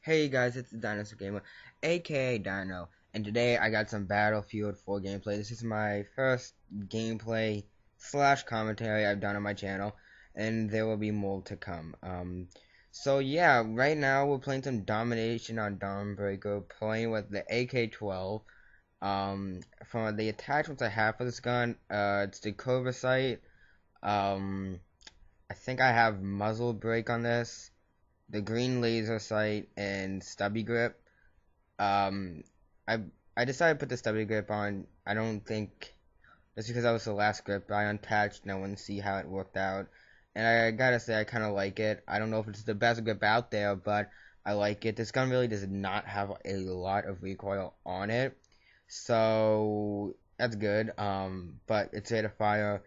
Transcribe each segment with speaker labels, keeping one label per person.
Speaker 1: Hey guys, it's the Dinosaur Gamer, aka Dino, and today I got some Battlefield 4 gameplay. This is my first gameplay slash commentary I've done on my channel, and there will be more to come. So yeah, right now we're playing some Domination on Dawnbreaker, playing with the AK-12. From the attachments I have for this gun, it's the Cobra sight. I think I have muzzle brake on this, the green laser sight, and stubby grip. Um, I I decided to put the stubby grip on. I don't think just because that was the last grip I unpatched and I wanted to see how it worked out. And I gotta say I kind of like it. I don't know if it's the best grip out there, but I like it. This gun really does not have a lot of recoil on it, so that's good. But its rate of fire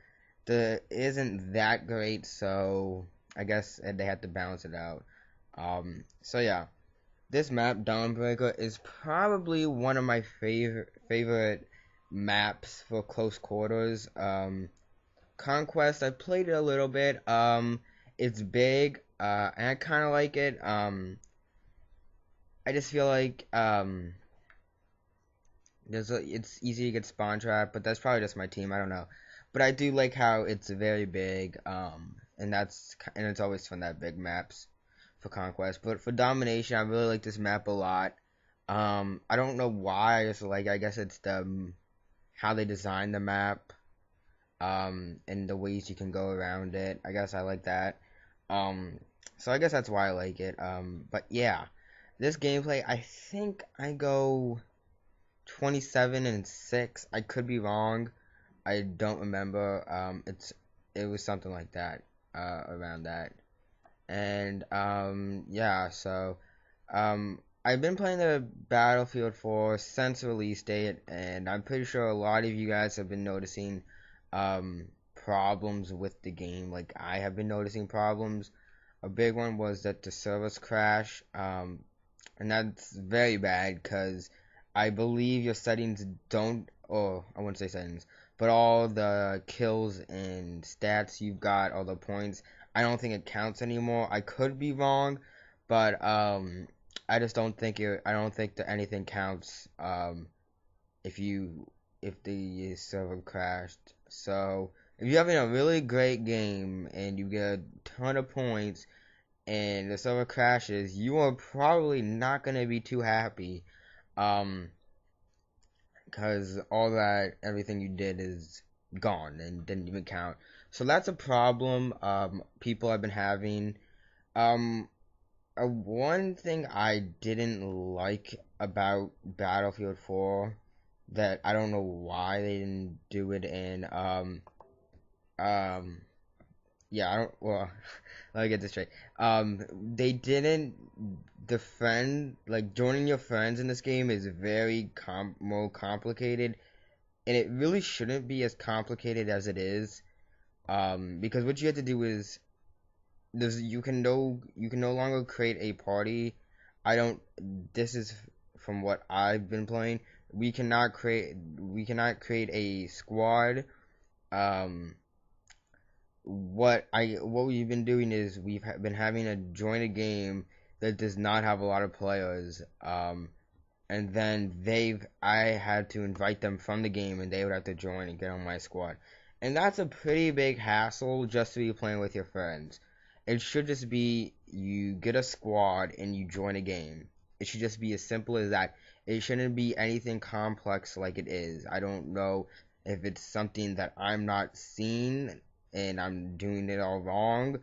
Speaker 1: isn't that great, so I guess they had to balance it out. So yeah, this map, Dawnbreaker, is probably one of my favorite maps for close quarters. Conquest, I played it a little bit. It's big, and I kind of like it. I just feel like it's easy to get spawn trapped, but that's probably just my team. I don't know, but I do like how it's very big. And it's always fun that big maps for Conquest. But for Domination, I really like this map a lot. I don't know why. I guess it's how they designed the map. And the ways you can go around it. I guess I like that. Um, so I guess that's why I like it. But yeah, this gameplay, I think I go 27 and 6. I could be wrong. I don't remember. It was something like that. Around that. And yeah, so I've been playing the Battlefield 4 since release date, and I'm pretty sure a lot of you guys have been noticing problems with the game. Like I have been noticing problems. A big one was that the servers crash, and that's very bad because I believe your settings don't, or I wouldn't say settings, but all the kills and stats you've got, all the points, I don't think it counts anymore. I could be wrong, but I just don't think I don't think that anything counts if you if the server crashed. So if you're having a really great game and you get a ton of points and the server crashes, you are probably not gonna be too happy. Um, because all that everything you did is gone and didn't even count. So that's a problem people have been having. Um, one thing I didn't like about Battlefield 4 that I don't know why they didn't do it in um yeah, I don't well let me get this straight. They didn't joining your friends in this game is very more complicated, and it really shouldn't be as complicated as it is. Because what you have to do is you can no longer create a party. I don't This is from what I've been playing. We cannot create a squad. Um, what we've been doing is been having to join a game that does not have a lot of players. And then I had to invite them from the game, and they would have to join and get on my squad. And that's a pretty big hassle just to be playing with your friends. It should just be you get a squad and you join a game. It should just be as simple as that. It shouldn't be anything complex like it is. I don't know if it's something that I'm not seeing and I'm doing it all wrong.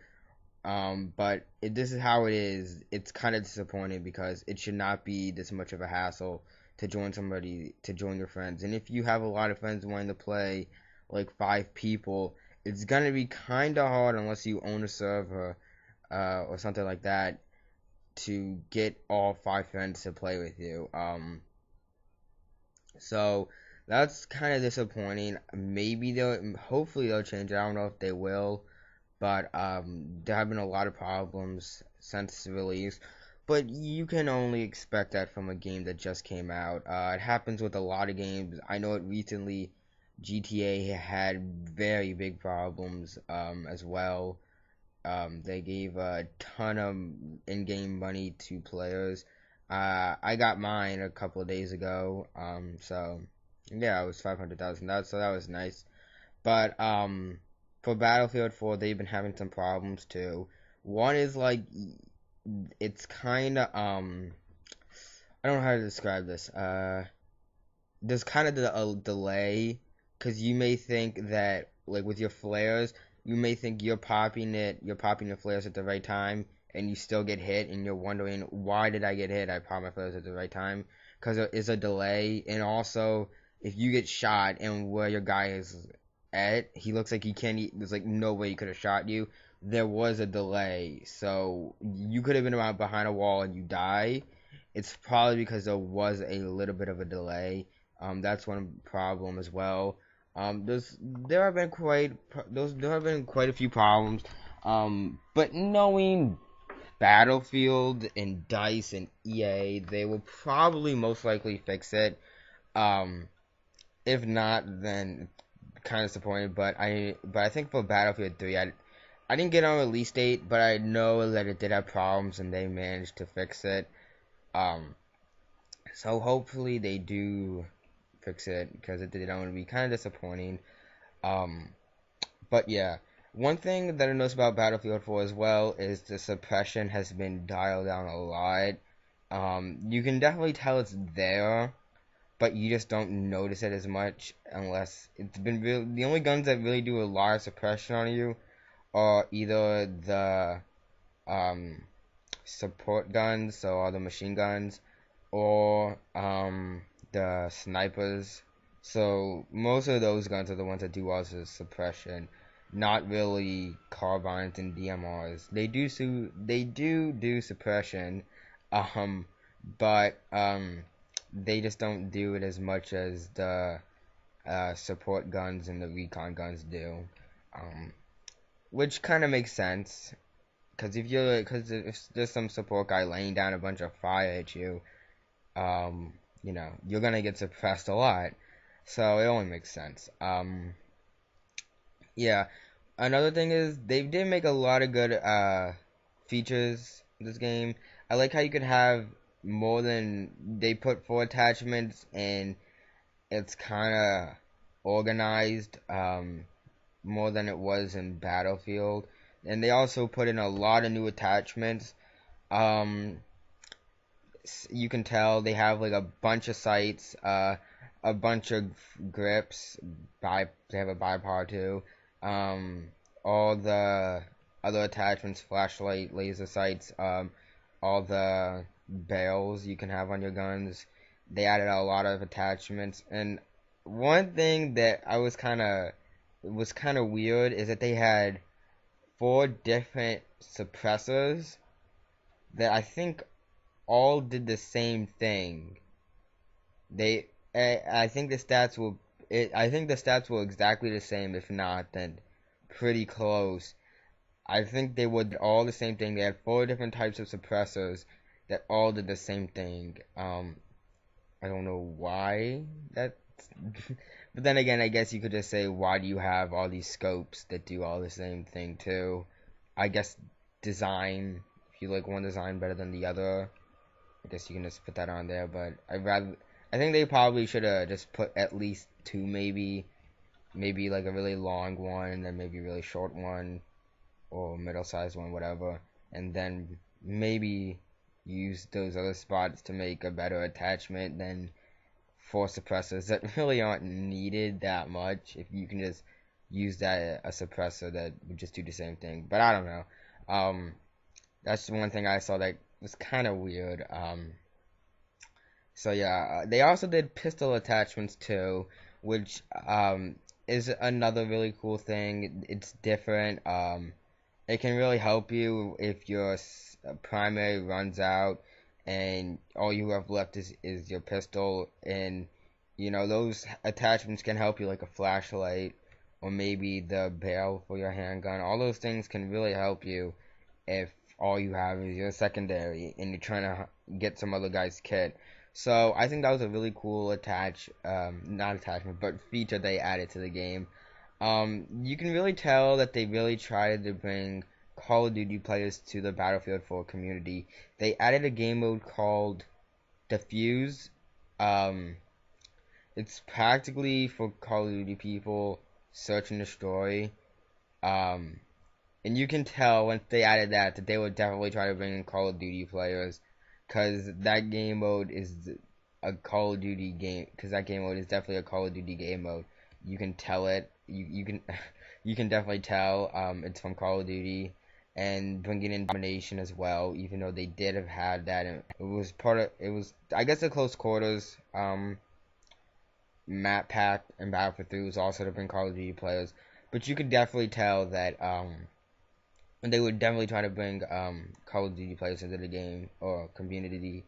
Speaker 1: But this is how it is. It's kind of disappointing because it should not be this much of a hassle to join your friends. And if you have a lot of friends wanting to play, like 5 people, it's gonna be kind of hard unless you own a server, or something like that, to get all 5 friends to play with you. So that's kind of disappointing. Hopefully they'll change it. I don't know if they will, but there have been a lot of problems since release. But you can only expect that from a game that just came out. It happens with a lot of games. I know it recently. GTA had very big problems as well. They gave a ton of in-game money to players. I got mine a couple of days ago. So yeah, it was 500,000. So that was nice. But for Battlefield 4, they've been having some problems too. One is like it's kind of I don't know how to describe this. There's kind of a delay because you may think that like with your flares, you may think you're popping your flares at the right time, and you still get hit, and you're wondering why did I get hit? I popped my flares at the right time because there is a delay, and also if you get shot and where your guy is at, he looks like he can't. There's like no way he could have shot you. There was a delay, so you could have been around behind a wall and you die. It's probably because there was a little bit of a delay. That's one problem as well. There have been quite a few problems. But knowing Battlefield and DICE and EA, they will probably most likely fix it. Um, if not, then kind of disappointed. But I think for Battlefield 3, I didn't get on release date, but I know that it did have problems and they managed to fix it. Um, so hopefully they do fix it because it did want to be kind of disappointing. Um, but yeah, one thing that I noticed about Battlefield 4 as well is the suppression has been dialed down a lot. You can definitely tell it's there, but you just don't notice it as much unless it's been real. The only guns that really do a lot of suppression on you are either the um, support guns, so all the machine guns, or the snipers. So most of those guns are the ones that do all the suppression, not really carbines and DMRs. They do suppression, um, but they just don't do it as much as the support guns and the recon guns do, um, which kind of makes sense. Because if there's some support guy laying down a bunch of fire at you, you're gonna get suppressed a lot. So it only makes sense. Yeah. Another thing is they did make a lot of good features in this game. I like how you could have more than they put four attachments and it's kind of organized more than it was in Battlefield. And they also put in a lot of new attachments. Um, you can tell they have like a bunch of sights, a bunch of grips. They have a bipower too. Um, all the other attachments, flashlight, laser sights, all the barrels you can have on your guns. They added a lot of attachments, and one thing that I was kind of weird is that they had four different suppressors that I think all did the same thing. They, I think the stats will, I think the stats were exactly the same, if not, then pretty close. I think they were all the same thing. They had four different types of suppressors that all did the same thing. I don't know why that, but then again, I guess you could just say, why do you have all these scopes that do all the same thing too? I guess design. If you like one design better than the other, I guess you can just put that on there, but I think they probably should have just put at least two, maybe like a really long one, and then maybe a really short one, or middle-sized one, whatever, and then maybe use those other spots to make a better attachment than four suppressors that really aren't needed that much. If you can just use that a suppressor that would just do the same thing, but I don't know. That's one thing I saw that was kind of weird. So yeah, they also did pistol attachments too, which is another really cool thing. It's different. It can really help you if your primary runs out and all you have left is your pistol, and those attachments can help you, like a flashlight or maybe the barrel for your handgun. All those things can really help you if all you have is your secondary and you're trying to get some other guy's kit. So I think that was a really cool not attachment, but feature they added to the game. You can really tell that they really tried to bring Call of Duty players to the Battlefield 4 community. They added a game mode called Defuse. Um, it's practically for Call of Duty people, search and destroy. Um, and you can tell once they added that they would definitely try to bring in Call of Duty players, cause that game mode is a Call of Duty game. Cause that game mode is definitely a Call of Duty game mode. You can tell it. You can you can definitely tell. It's from Call of Duty, and bringing in Domination as well. Even though they did have had that, it was part of. It was, I guess, the close quarters. Map pack and Battlefield 3 was also to bring Call of Duty players, but you could definitely tell that they would definitely try to bring Call of Duty players into the game or community.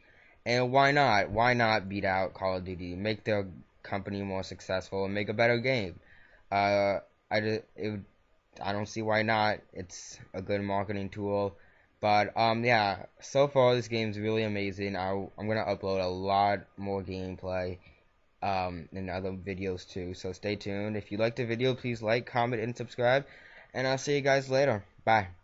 Speaker 1: And why not? Why not beat out Call of Duty? Make their company more successful and make a better game. Uh, I don't see why not. It's a good marketing tool. But yeah. So far this game's really amazing. I'm gonna upload a lot more gameplay and other videos too. So stay tuned. If you liked the video, please like, comment, and subscribe. And I'll see you guys later. Bye.